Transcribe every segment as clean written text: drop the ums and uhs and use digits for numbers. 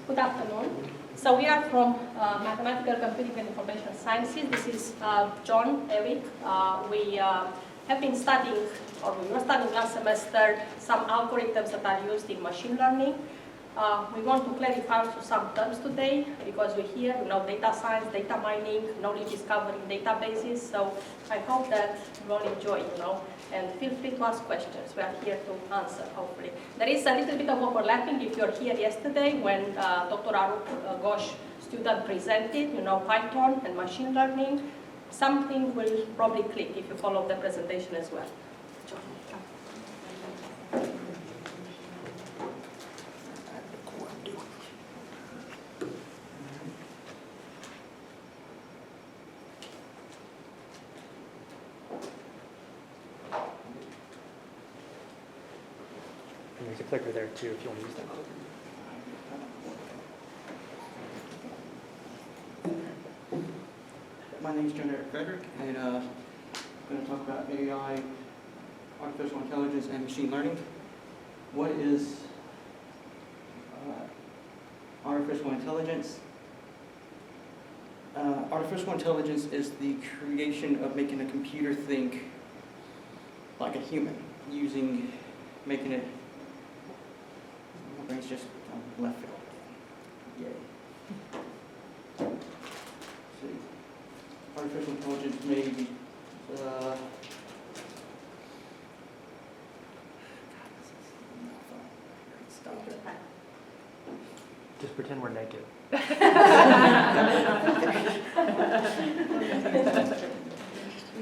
Good afternoon. So we are from Mathematical Computing and Information Sciences. This is John, Eric. We have been studying, or we were studying last semester, some algorithms that are used in machine learning. We want to clarify also some terms today because we hear, data science, data mining, knowledge discovery, databases. So I hope that you will enjoy, and feel free to ask questions. We are here to answer, hopefully. There is a little bit of overlapping if you're here yesterday when Dr. Arup Ghosh student presented, Python and machine learning. Something will probably click if you follow the presentation as well. John, come. And there's a clicker there too if you want to use that. My name is Frederick, and I'm going to talk about AI, artificial intelligence, and machine learning. What is artificial intelligence? Artificial intelligence is the creation of making a computer think like a human, making it. My brain's just left field. Yay. See. Artificial intelligence may be, Just pretend we're naked. You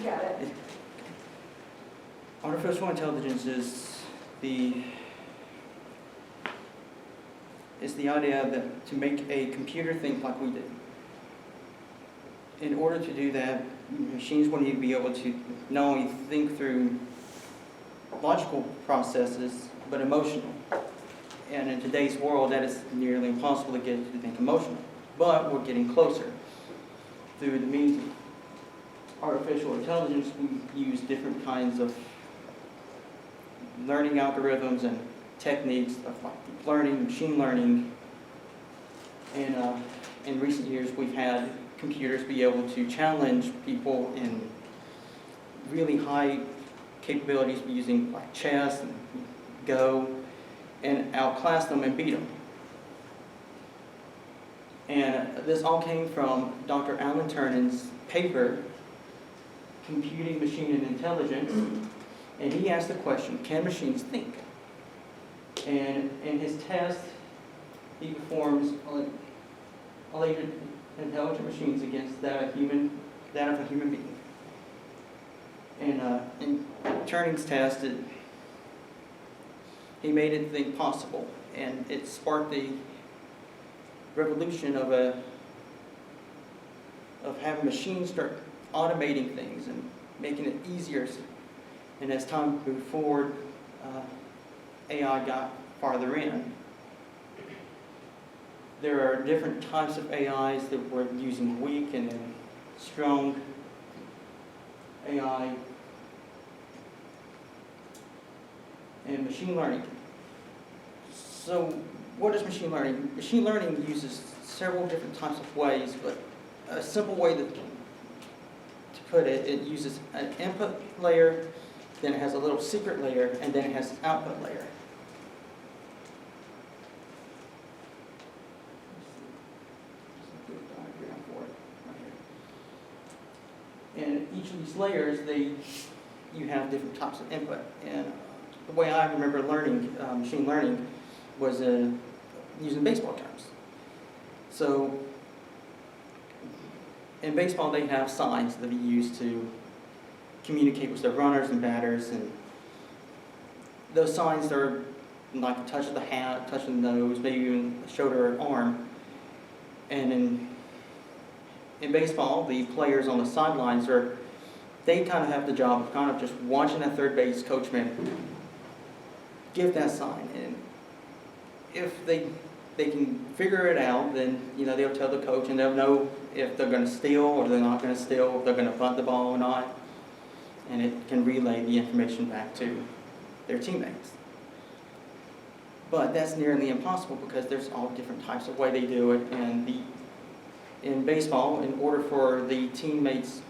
got it. Artificial intelligence is the idea that to make a computer think like we do. In order to do that, machines will need to be able to not only think through logical processes, but emotional. And in today's world, that is nearly impossible to get to think emotional. But we're getting closer. Through the means of artificial intelligence, we use different kinds of learning algorithms and techniques of like deep learning, machine learning. And in recent years, we've had computers be able to challenge people in really high capabilities using like chess and Go, and outclass them and beat them. And this all came from Dr. Alan Turnan's paper, Computing, Machine, and Intelligence. And he asked the question, can machines think? And in his test, he performs intelligent machines against that of a human being. And in Turing's test, he made it think possible, and it sparked the revolution of having machines start automating things and making it easier. And as time moved forward, AI got farther in. There are different types of AIs that we're using, weak and then strong AI and machine learning. So what is machine learning? Machine learning uses several different types of ways, but a simple way to put it, it uses an input layer, then it has a little secret layer, and then it has an output layer. And each of these layers, you have different types of input. And the way I remember learning machine learning was using baseball terms. So in baseball, they have signs that are used to communicate with the runners and batters, and those signs are like a touch of the hat, touch of the nose, maybe even a shoulder or arm. And in baseball, the players on the sidelines they kind of have the job of kind of just watching that third base coachman give that sign. And if they can figure it out, then they'll tell the coach, and they'll know if they're going to steal or they're not going to steal, if they're going to bunt the ball or not, and it can relay the information back to their teammates. But that's nearly impossible because there's all different types of way they do it. And in baseball, in order for the teammates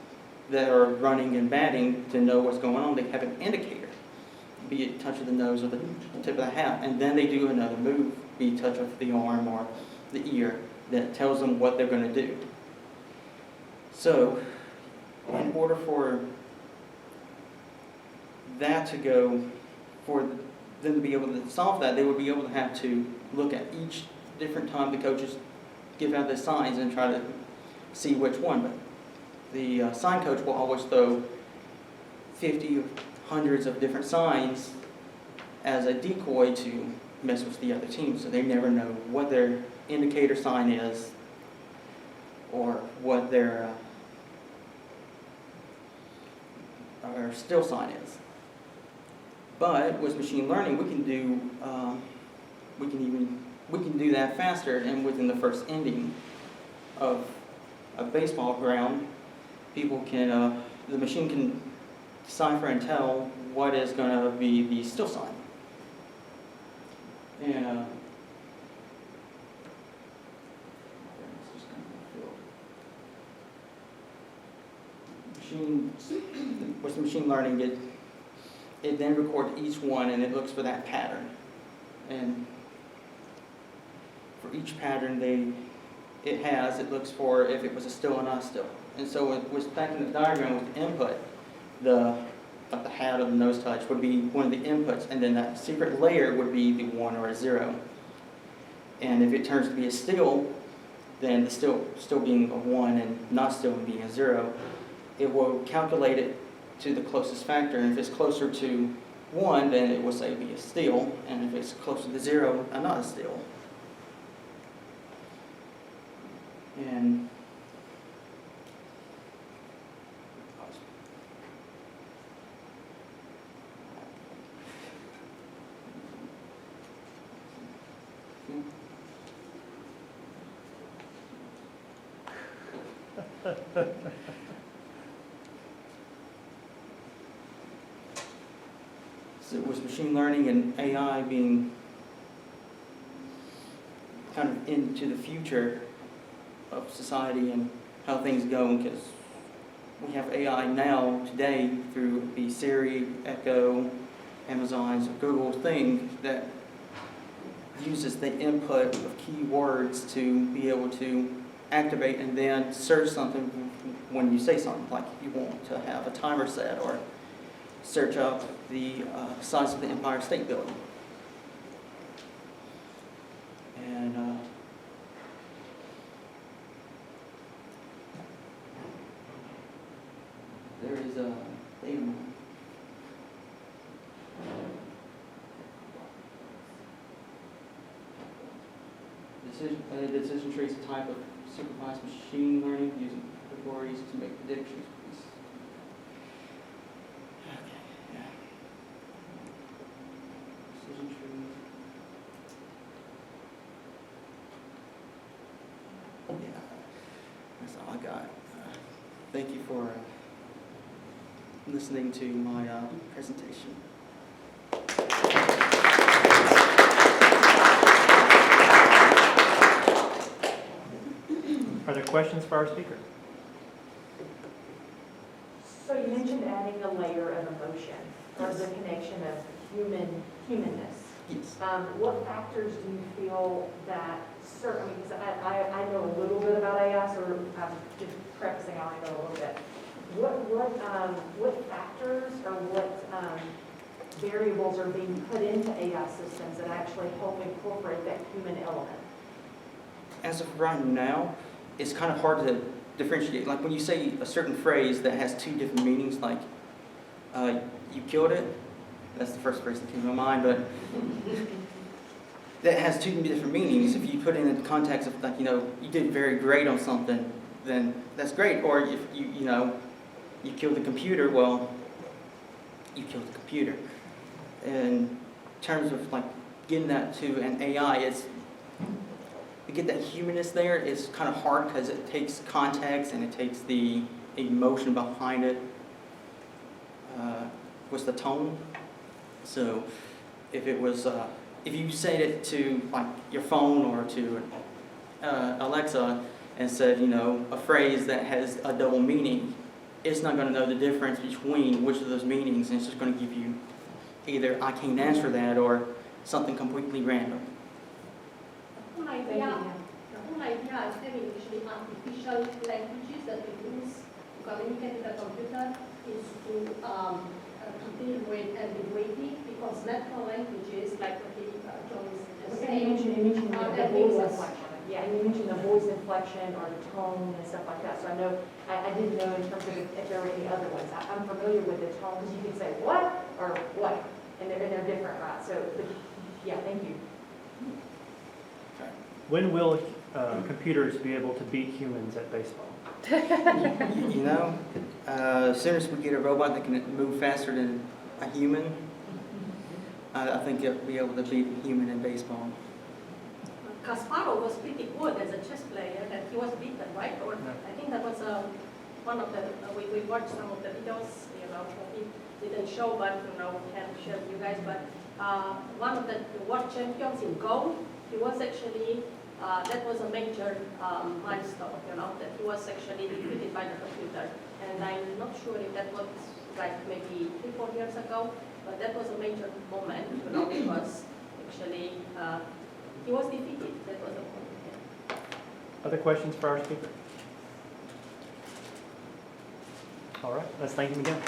that are running and batting to know what's going on, they have an indicator, be it touch of the nose or the tip of the hat, and then they do another move, be it touch of the arm or the ear, that tells them what they're going to do. So, in order for that to go, for them to be able to solve that, they would be able to have to look at each different time the coaches give out the signs and try to see which one. But the sign coach will always throw 50 or hundreds of different signs as a decoy to mess with the other team, so they never know what their indicator sign is or what their still sign is. But with machine learning, we can do that faster, and within the first inning of a baseball ground, people can the machine can decipher and tell what is going to be the still sign. And with machine learning, it then records each one and it looks for that pattern. And for each pattern it looks for if it was a still or not still. And so it was back in the diagram with the input, like the hat or the nose touch would be one of the inputs, and then that secret layer would be the 1 or a 0. And if it turns to be a still, then the still being a 1 and not still being a 0, it will calculate it to the closest factor, and if it's closer to 1, then it will say be a still, and if it's closer to 0, not a still. And so with machine learning and AI being kind of into the future of society and how things go, because we have AI now today through the Siri, Echo, Amazon's, Google thing that uses the input of keywords to be able to activate and then search something when you say something, like if you want to have a timer set or search up the size of the Empire State Building. And there is a thing. Decision trees a type of supervised machine learning using categories to make predictions. Okay, yeah. Decision trees. Yeah, that's all I got. Thank you for listening to my presentation. Are there questions for our speaker? So you mentioned adding a layer of emotion, or the connection of humanness. Yes. What factors do you feel that certain, because I know a little bit about AI, so I'm just prefacing I know a little bit. What factors or what variables are being put into AI systems that actually help incorporate that human element? As of right now, it's kind of hard to differentiate. Like when you say a certain phrase that has two different meanings, like you killed it, that's the first phrase that came to my mind, but that has two different meanings. If you put it in the context of, like, you did very great on something, then that's great. Or if you killed the computer, well, you killed the computer. In terms of like getting that to an AI, to get that humanness there is kind of hard because it takes context and it takes the emotion behind it. What's the tone? So if it was if you said it to like your phone or to Alexa and said, you know, a phrase that has a double meaning, it's not going to know the difference between which of those meanings, and it's just going to give you either I can't answer that or something completely random. The whole idea is having actually artificial languages that we use to communicate with the computer is to deal with ambiguity, because natural languages, like what John is just Okay, you saying, mentioned the that voice makes us- inflection. Yeah, you mentioned the voice inflection or the tone and stuff like that. So I know, I didn't know in terms of if there were any other ones. I'm familiar with the tone, because you can say what or what, and they're different, right? So, yeah, thank you. When will computers be able to beat humans at baseball? You know, as soon as we get a robot that can move faster than a human, I think it'll be able to beat a human in baseball. Kasparov was pretty good as a chess player, and he was beaten, right? Or I think that was one of the, we watched some of the videos, you know, he didn't show, but, you know, can share with you guys, but one of the world champions in Go, he was actually, that was a major milestone, you know, that he was actually defeated by the computer. And I'm not sure if that was like maybe 3-4 years ago, but that was a major moment, you know, because actually he was defeated. That was a point. Other questions for our speaker? All right, let's thank him again.